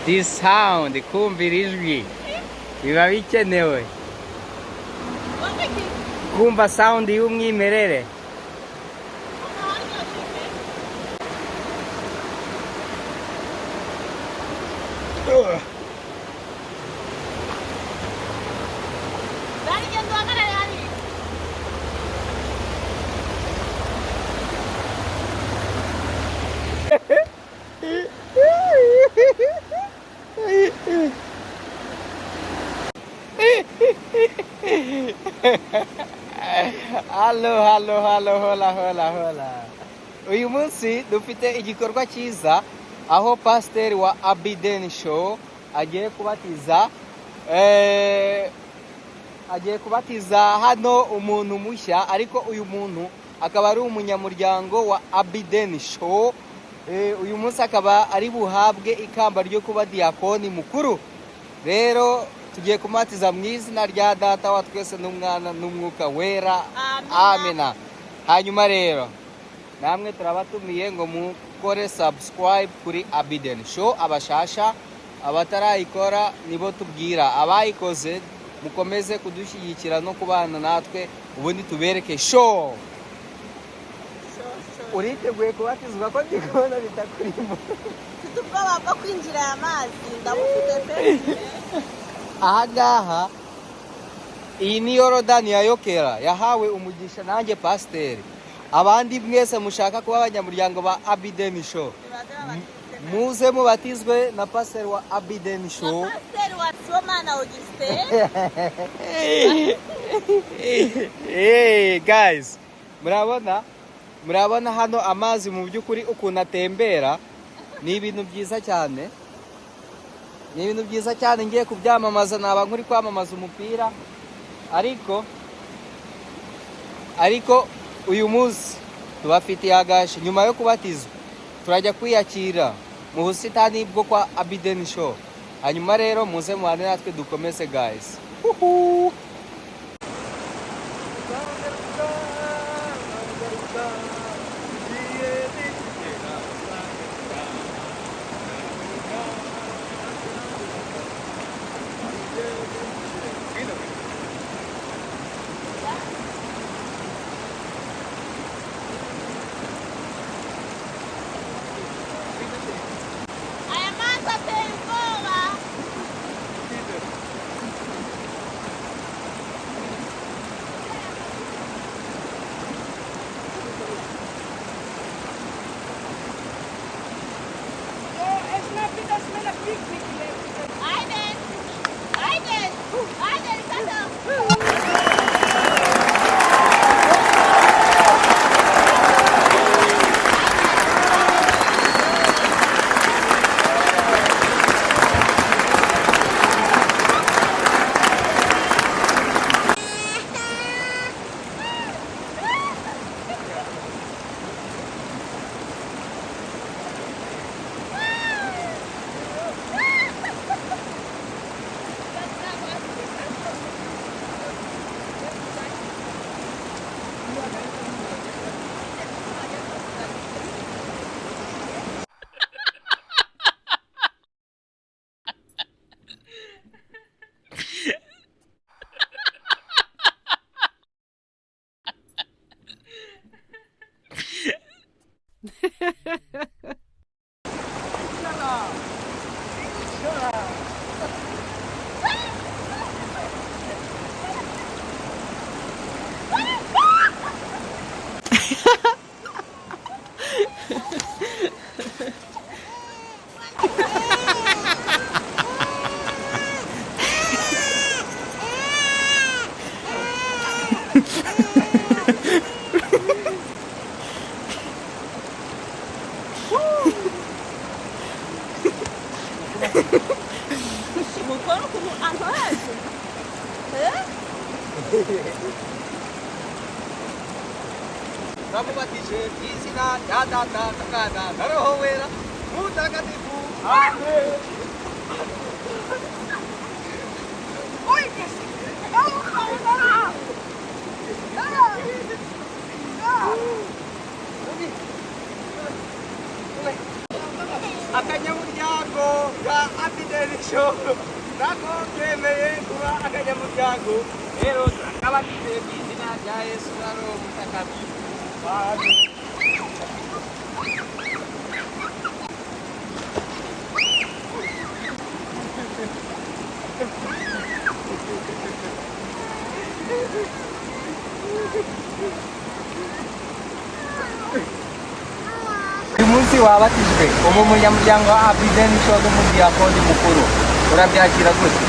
This sound, kumvira ijwi biba bikenewe, kumva sound y'umwimerere. Hola. Uyu munsi dufite igikorwa cyiza aho pasiteri wa Abiden Show agiye kubatiza hano umuntu mushya, ariko uyu muntu akaba ari umunyamuryango wa Abiden Show. Uyu munsi akaba ari buhabwe ikamba ryo kuba diyakoni mukuru. Rero tugiye kumatiza mu izina rya Data wa twese n'Umwana n'Umwuka Wera, amina. Hanyuma rero namwe turabatumiye ngo mukore subscribe kuri Abiden Show. Abashasha abatarayikora nibo tubwira, abayikoze mukomeze kudushyigikira no kubana natwe, ubundi tubereke show. Uriteguye kubatizwa ko ndikubona bitakurimo? Mfite ubwoba bwo kwinjira aya mazi, ndabufite pe. Ahangaha iyi ni Yorodani ya Yokera, yahawe umugisha nanjye pasiteri. Abandi mwese mushaka kuba abanyamuryango ba Abiden Show, muze mubatizwe na pasiteri wa Abiden Show, na pasiteri wa Sibomana Augustin. Hey guys, murabona hano amazi mu by'ukuri ukuntu atembera, ni ibintu byiza cyane. Ngiye kubyamamaza, naba nkuri kwamamaza umupira, ariko uyu munsi tubafitiye agashi. Nyuma yo kubatizwa turajya kwiyakira mu busitani bwo kwa Abiden Show. Hanyuma rero muze muhane natwe dukomeze guys. Aya mazi ateye ubwoba. turamubatije mu izina rya data na mwana na roho wera mutagatifu amen. Akanyamuryango ka Abideni Show nako kemeye kuba akanyamuryango rero turakabatize mu izina rya Yesu na roho mutagatifu amen. Uyu munsi wabatijwe ubu munyamuryango wa Abideni Show n'umudiyakoni mukuru urabyakira gute?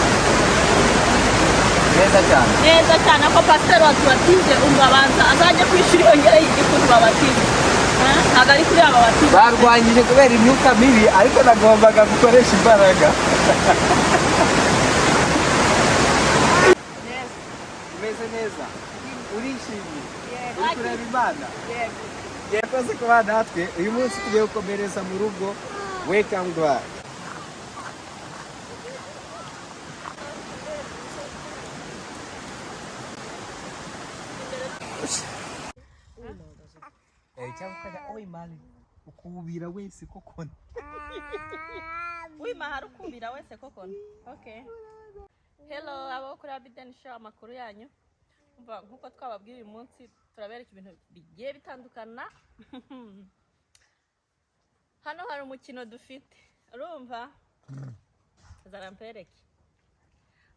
Neza cyane. neza cyane ko pasiteri watubatije umva abanza azajya kwishyura yongere yige ukuntu babatiza ntabwo ari kuri aba batiza Barwanyije kubera imyuka mibi ariko nagombaga gukoresha imbaraga. Umeze neza? Urishimye? Uri kureba Imana? Yakoze kuba natwe uyu munsi tugiye gukomereza mu rugo Welcome Gloire. Cyangwa ukajya mali ukubira wese koko. wimahara ukubira wese koko okay. Hello abo kuri Abideni Show amakuru yanyu umva nkuko twababwiye uyu munsi turabereka ibintu bigiye bitandukana. Hano hari umukino dufite urumva zarampereke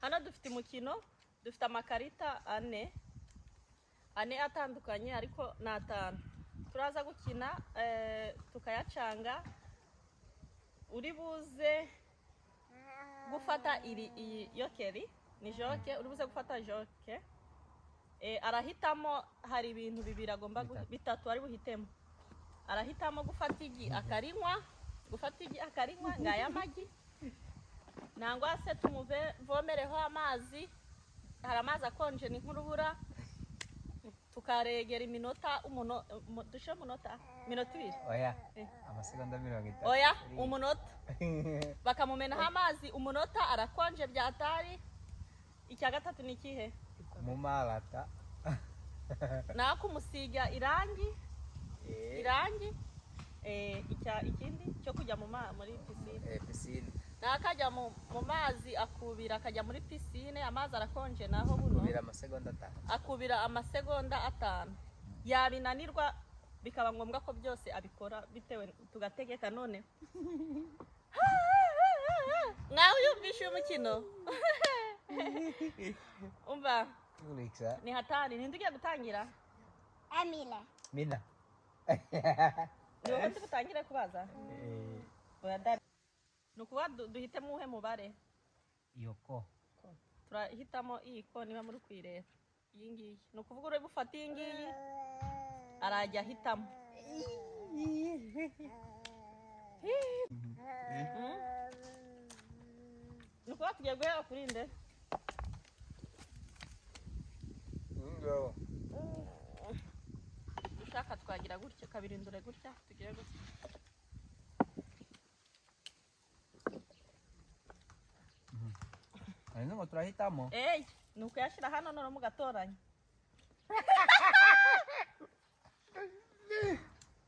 hano dufite umukino dufite amakarita ane atandukanye ariko ni atanu turaza gukina tukayacanga uri buze gufata iyi yokeri ni joke uri buze gufata joke arahitamo hari ibintu bibiri agomba bitatu ari buhitemo arahitamo gufata igi akarinywa ngaya magi nangwa se tumuvomereho amazi hari amazi akonje ni nk'urubura tukaregera iminota dushe minota ibiri Oya amasegonda 30. oya umunota bakamumenaho amazi umunota arakonje byatari. Icya gatatu ni kihe mu marata nakumusiga irangi ikindi cyo kujya muri pisine nakajya mu mazi akubira akajya muri pisine amazi arakonje naho buno akubira amasegonda 5 yabinanirwa bikaba ngombwa ko byose abikora bitewe tugategeka none nawe yumvishe umukino umva ni hatari ntindugiye gutangira Mina ni wowe tugutangire kubaza ni ukuba duhitemo uwuhe mubare yoko turahitamo iyi ko niba muri kwireba iyi ngiyi ni ukuvuga uri bufate iyi ngiyi arajya ahitamo ni ukuba tugiye guhera kuri nde ushaka twagira gutya kabirindure gutya tugire gutya ngo turahitamo ni ukuyashyira hano none mugatoranya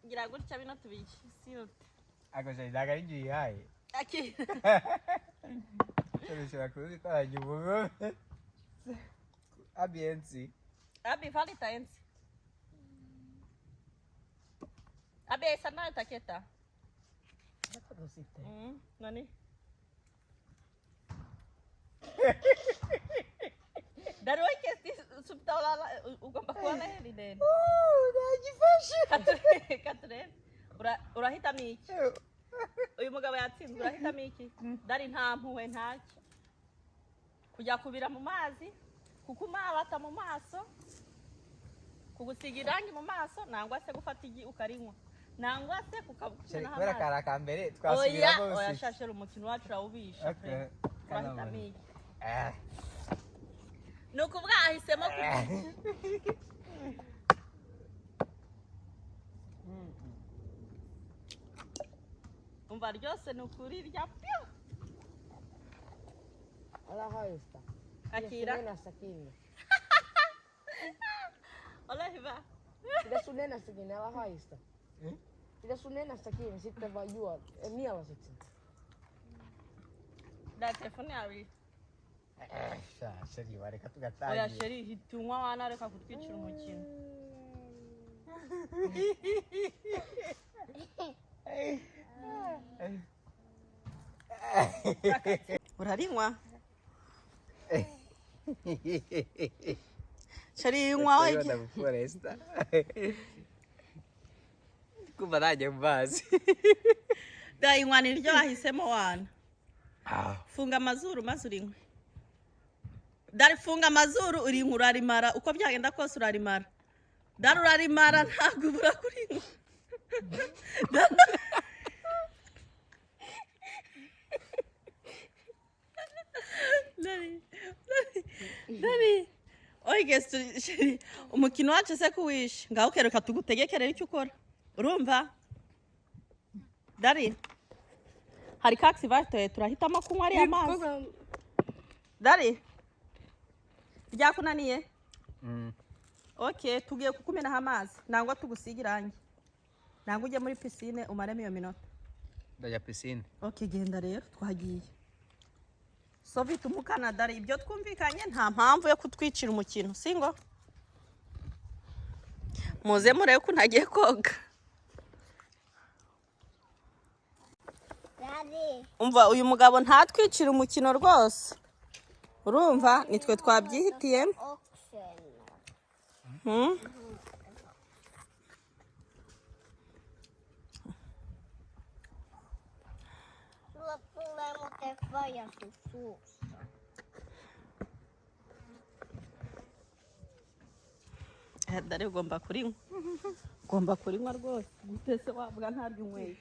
ngira gutya bino tubisirute akoze ndaga inji yaye aki Turashobora kubikoranya ubugome abiensi abi valentines abi esa nayo taketa nani dari wake subtawala ugomba kuona hili deni najifashe Catherine urahita miki uyu mugabo yatsinzwe urahita miki dari nta mpuwe ntacyo kujya kubira mu mazi kukumabata mu maso kugusiga irangi mu maso nangwa se gufata igi ukarinywa nangwa se kukabukina hamazi kwera karaka mbere twasubiramo bose oya shashera umukino wacu rawubisha urahita miki nukuvuga ahisemo umva ryose ni ukuri rya pyo. Älä haista. Akira. Pidä sun nenässä kiinni. Ole hyvä. Pidä sun nenässä kiinni, älä haista. Pidä sun nenässä kiinni, sitten vaan juo. Mielasit sen. Da telefone yawe. sheri wareka Oya tugatangira sheri hitumwa wana reka kutwicira umukino. Urarinywa? Sheri nywa Oya, wege. ndagufuresta kumva najya mu mazi Dayinywa niryo wahisemo wana. Ah, Funga amazuru maze urinywe. Dari funga amazuru urinywa urarimara uko byagenda kose urarimara. Dari urarimara ntabwo ubura kurinywa. Dari. Oye sheri umukino wacu se kuwishe ngaho kereka tugutegekere icyo ukora. Urumva? Dari. Hari kaksi batoye turahitamo kunywa ari amazi. Dari. Byakunaniye? Okay, tugiye kukumenaho amazi. Nangwa tugusiga irangi. Nangwa ujye muri piscine umaremo iyo minota. ndajya pisine. Okay, genda rero twagiye. Sovit umukana Dari ibyo twumvikanye nta mpamvu yo kutwicira umukino, singo? Muze murebe ko ntagiye koga. Umva uyu mugabo ntatwicira umukino rwose. Urumva nitwe twabyihitiyemo. Sulla tulee muuten vajastus suussa. Dari ugomba kurinywa. Ugomba kurinywa rwose. Gutese wabwa ntaryo unyweye.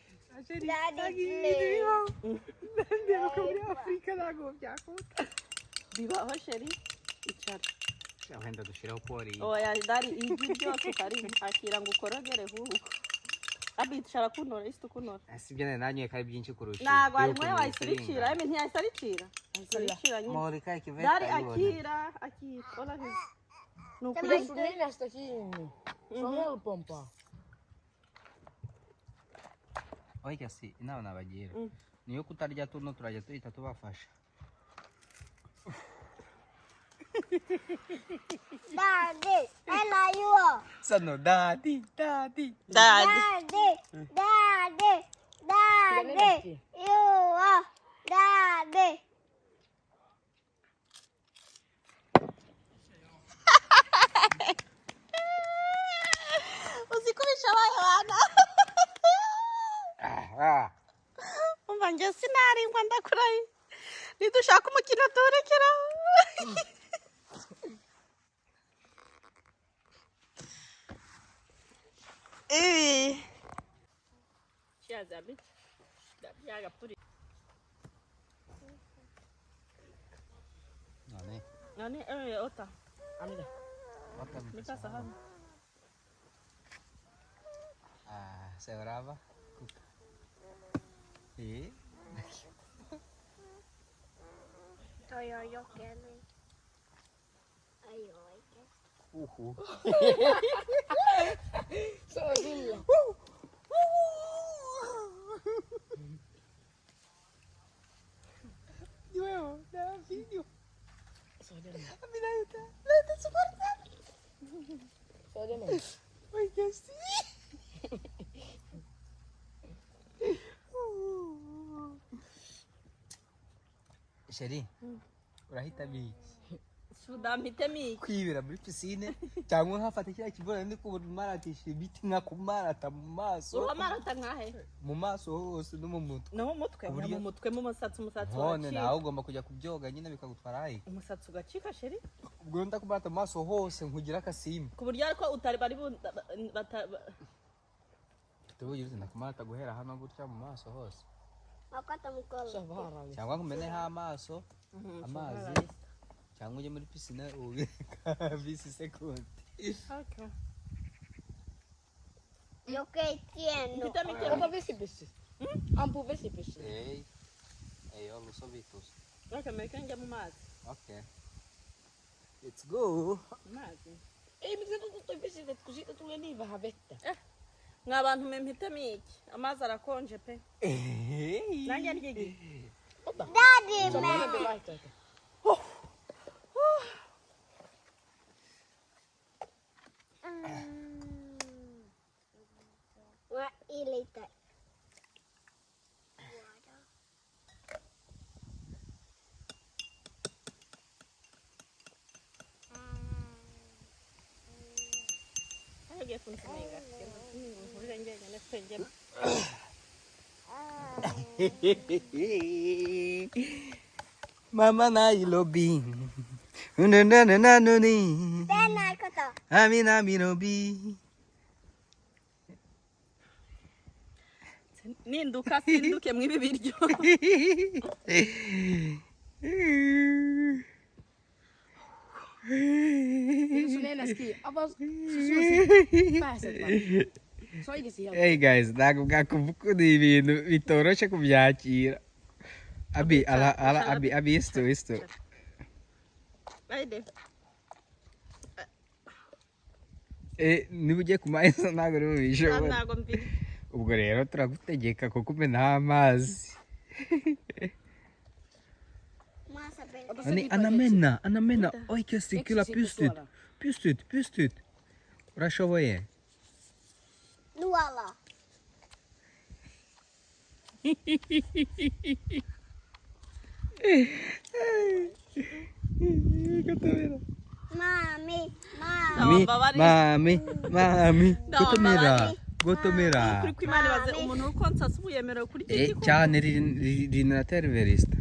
Bibaho sheri icara. Wenda dushyiraho pori. Oya Dari igi byose utari akira ngo ukorogere huko. Abi icara kunora isi tukunora. Sibyo nanyoye kari byinshi kurusha. Ntago arimo wayisirikira, eme ntiyayisirikira. Ayisirikira nyine. Morika ikiveta. Dari akira. Ola hivi. Pidä sun nenästä kiinni. Se on helpompaa. Oikeasti inama nabagira. Niyo kutarya tuno turajya tuhita tubafasha. Daddy, älä juo. Sano daddy. Dari. Daddy, juo. Daddy. Usikubisha abana. Umva njye sinarengwa ndakurahiye. Nidushaka umukino turekeraho. Cheers, Abby. Yaga puri. Nani ota. Amida. Nika sahani. Seorava. Toi on jokeri. Ai oikeesti. Se on sillä. Nuevo, nada, vídeo. Se on demon. Mira, está soportando. Se on demon. Oikeasti. Sheri, urahita biki Sudamite miki. kwibera muri pisine cyangwa nkafata kiriya kivura ndi kubona maratisha ibiti nkakumarata mu maso Uramarata nkahe? mu maso hose no mu mutwe. No mu mutwe, Uburyo- mu mutwe mu musatsi None wacika. nawe ugomba kujya kubyoga nyine bikagutwara ayi. Umusatsi ugacika sheri. Ubwo ndakumarata mu maso hose nkugira akasimba. Ku buryo ariko utari bari Tubugize ndakumarata guhera hano gutya mu maso hose. Makata mukolo. Se on vaarallista. Cyangwa nkumeneho amaso, amazi, cyangwa ujye muri pisine ubika bisi sekundi. Okay. Joka ei tiennyt. Mitä Ota vesipissi. Ampuu vesipyssyllä. Ei ollut sovitus. Okei, melkein ja mun maat. Okei. Let's go. Maatin. Ei, miksi sä tulet toi vesivet, kun siitä tulee niin vähän vettä? Nga bantu memhita miki. Amazi arakonje pe. Nanjye nigigi. Ota. Daddy, Se on parempi vaihtoehto. mä ilitän. Hage funta menga. Urenge ne penje. Mama na ilobi. Unanananani. Tänään kato. Amina mirobi. Ninduka sinduke mwibi biryo. Pidä sun nenäs kiinni. Avaa sun pääset vaan. Se on oikeesti helppo. Hey guys, dá com divino. Vitor, deixa com viagem. Abi, abi isto. Haydi. Não podia com mais na bicho. Annago mbi. O goleiro trago tejeca com comer nada mais. Maassa peli. Ota sekin Anna mennä. Oikeasti Keksi kyllä sitten suoraan. pystyt. Rashovoje. Nuola. Mami. Mami. Gotomera. Kuri kwimana baze umuntu ukonsa asubuyemera kuri iki ko. Cyane rina terverista.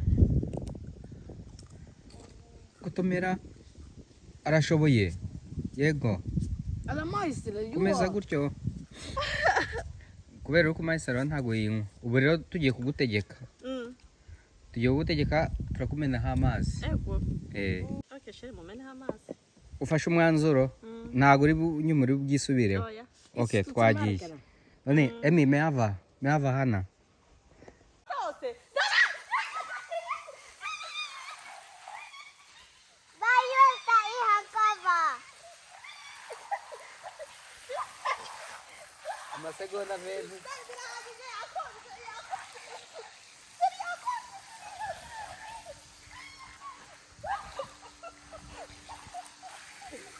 Gotomera arashoboye. Yego. Älä maistele, juo. Kumeza gutyo. Kubera uko maisara ntago yinywa. Ubu rero tugiye kugutegeka. Tugiye kugutegeka turakumenaho amazi. Ego. Eh. Sheri mumeneho amazi. Ufashe umwanzuro ntago uri nyuma uri bwisubireho. Oya. Okay, twagiye. None Emi meava hana. Hose. Vajuta ihan kovaa. Uma segunda vez.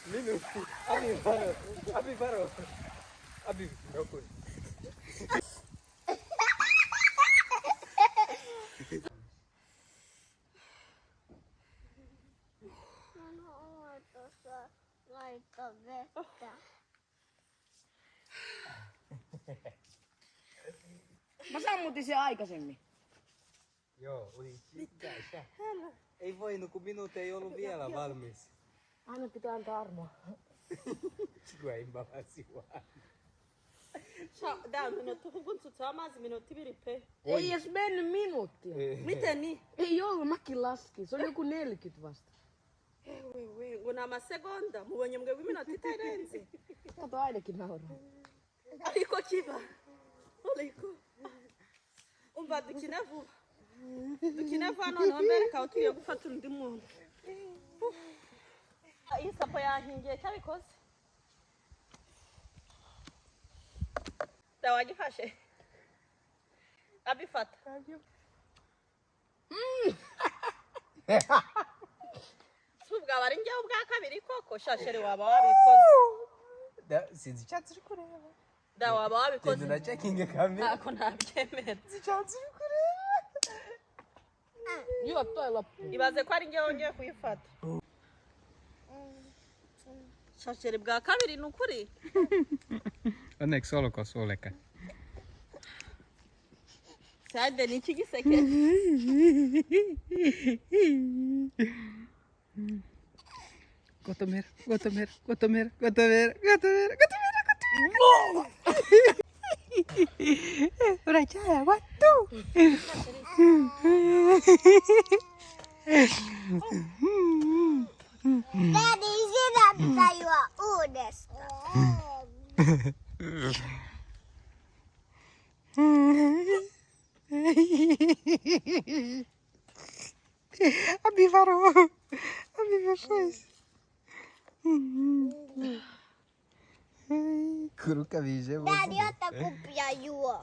Minuto. Abi parou. Abi, não foi. Mun on tuossa laittaa vettä. Mä sammutin sen aikaisemmin. Joo, oli chikässä. Ei voinut, kun minuutti ei ollut vielä valmis. Aina pitää antaa armoa. Kuinka vaan. Da minuutti hukuntsutsu amazi minuutti biripe. Ei edes mennyt minuuttia. Miten niin? Ei ollut, mäkin laskin. Se oli joku 40 vasta. Nguna amasegonda mubonye mbwe w'iminota itarenze. Kato ainakin nauraa. Ariko kiba. Oliko. Umva dukina vuba. Dukina vuba noneho mbereka aho tugiye gufata undi muntu. Iyi sapo yahingiye cyabikoze. Dawagifashe. Abifata. Subwa bari njye ubwa kabiri koko shashere waba wabikoze. Sinzi icyatsi uri kureba. Da waba wabikoze. Genda na checking kamera. Ako nabyemera. Icyatsi uri kureba. Juo toi loppu. Ibaze ko ari njye wongeye kuyifata. Shashere bwa kabiri nukuri. Onneksi olkoon sullekaan. Sade ni iki giseke. Gotomer. Urajaya watu. Daddy, sinä pitää juo uudestaan. Abi farou. Abi fez. Kuruka bije. Daddy, ota kupia juo.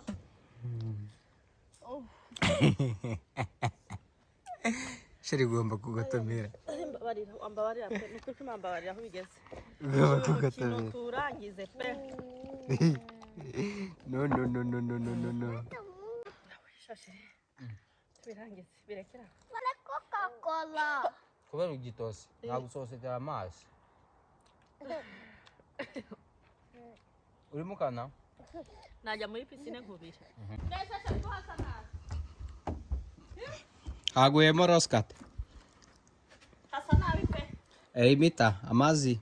Sheri gomba kugotomera. mbabarira wambabarira pe ni ukuri mwambabarira aho bigeze Gomba uyu mukino kugotomera. tuwurangize pe No. shashe tubirangize birekera Wala Coca-Cola. Kubera ugitose. Nagusosera amazi. Uri mukana? najya muri pisine nkubira neza shashe tuhasa nabi Haguyemo roskat. hasa nabi pe Imita amazi.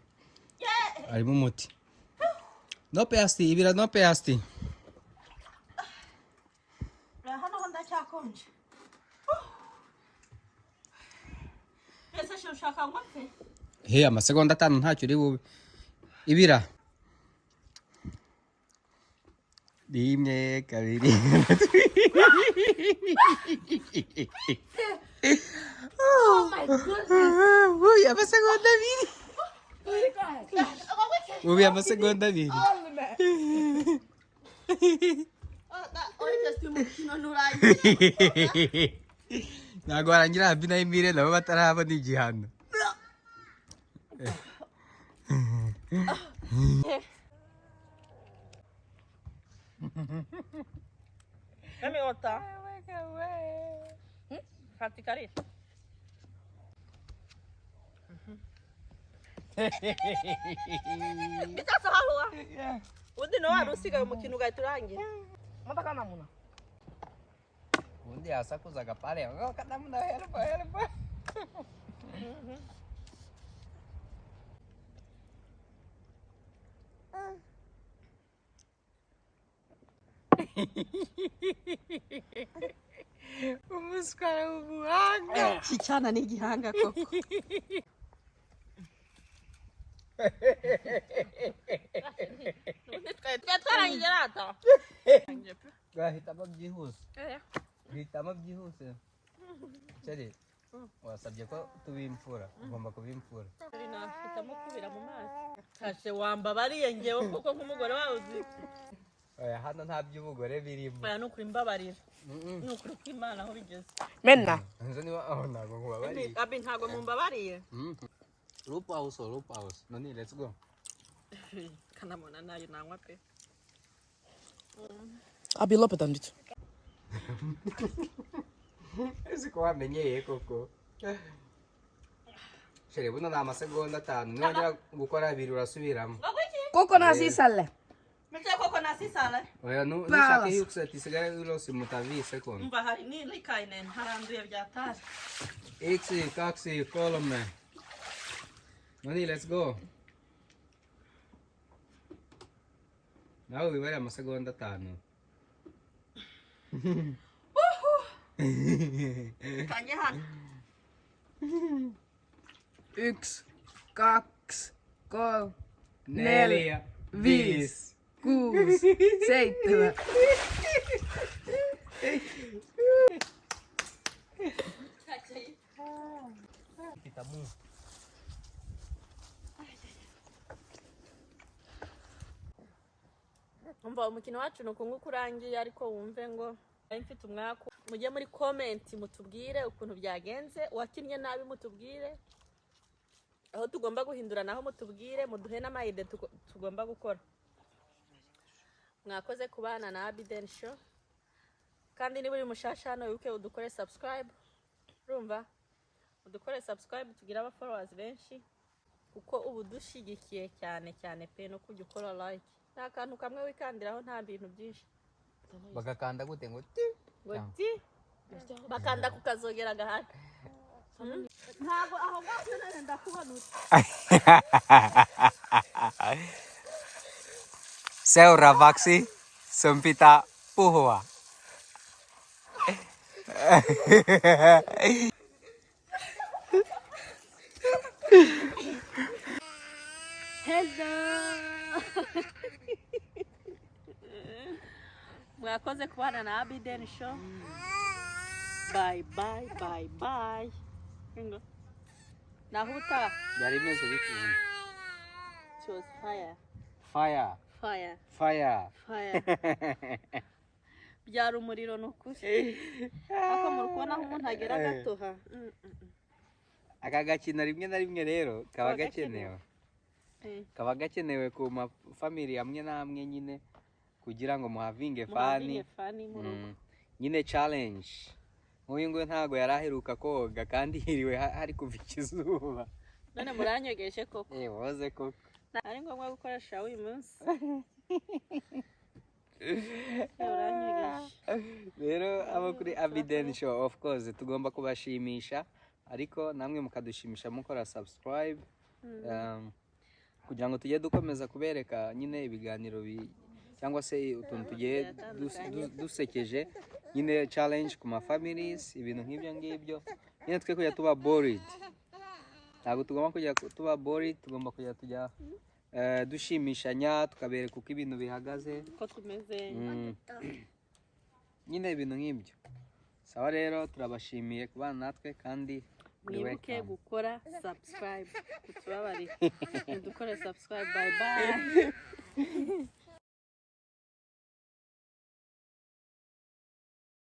Arimo umuti. No peyasti, ibira no peyasti. hano ho ndacyakonje ese shashe ushaka ngo mpe He amasegonda 5 ntacyo uri bube. Ibira. Rimwe kabiri. Oh my goodness. Uy, amasegonda 2. Ubi amasegonda 2. oye turi mu mukino nurangiye Ntabwo warangira habi na Emile nabo batarabona igihano. Emiota. Fatikari. Bitasa halwa. Undi no warusiga umukino ugahita urangira. Mata namuna. Undi yasakuzaga pale. Kanamuna help. Umuswara w'ubuhanga. Kichana ni igihanga koko. Twarangije rata. Gahitamo byihuse. Hitamo byihuse. Cyari wasabye ko tubimfura. Ugomba kubimfura. Hitamo kubira mu mazi. Kashe wambabariye ngewe kuko nk'umugore wawe uzi. Oya hano nta by'ubugore birimo. Oya nukuri mbabarira. Nukuri ko Imana aho bigeze. Menna. Nzo niba aho ntabwo nkubabariye. Abi ntago mumbabariye. Loop house. Noni, let's go. Kanamona nayo nanywa pe. Abi lopeta ndithu. Ese ko wamenyeye koko. Shere buno na amasegonda 5. Niwongera gukora 2 urasubiramo. Koko nasisale. Mete koko nasisala. Oya nushaka yukse tisigara ulosi mutavi second. Mba hari ni likainen haranduye byatari. X, 2, kolme. Noni, let's go. Nawe wibare amasegonda 5. Kanje hano. Yksi, kaksi, kolme, Nelia, 5. 6, 7. Kita mu. Umva umukino wacu nuko nguko urangiye ariko wumve ngo mfite umwaka mujye muri comment mutubwire ukuntu byagenze wakinnye nabi mutubwire aho tugomba guhindura naho mutubwire muduhe n'amayide tugomba gukora mwakoze kubana na Abiden Show kandi niba uri mushasha hano wibuke udukore subscribe urumva udukore subscribe tugira aba followers benshi kuko ubu dushigikiye cyane pe no kujya ukora like nta kantu kamwe wikandiraho nta bintu byinshi Bagakanda gute ngo ti bakanda kukazogera gahari ntabwo aho ngaho none ndakubonutse Seuraavaksi sun pitää puhua. Hello. mwakoze kubana na Abiden Show. Bye bye bye bye. Ngo. Nahuta. byari bimeze bikunze. It was fire. Fire. Fire. Fire. Fire. Byari umuriro nukuri. Ako muri kubona aho umuntu agera gatoha. Aka gakina rimwe na rimwe rero kaba Kaba gakenewe. gakenewe. Kaba gakenewe ku mafamili amwe n'amwe nyine kugira ngo muhavinge fani. Fani mu rugo. Nyine challenge. Nk'uyu nguyu ntago yari aheruka koga kandi hiriwe hari kuva ikizuba. None muranyogeje koko. Woze koko. Ari ngombwa gukoresha uyu munsi. Uranyogeje. Rero abo kuri Abiden Show of course tugomba kubashimisha ariko namwe mukadushimisha mukora subscribe kugira ngo tujye dukomeza kubereka nyine ibiganiro cyangwa se utuntu tugiye dusekeje nyine challenge ku ma families ibintu nk'ibyo ngibyo nyine twe kujya tuba bored ntabwo tugomba kujya tuba bored tugomba kujya tujya dushimishanya tukabereka uko ibintu bihagaze Ko tumeze. nyine ibintu nk'ibyo sawa rero turabashimiye kubana natwe kandi Mwibuke gukora subscribe. Kutubabari. Mudukore subscribe. Bye bye.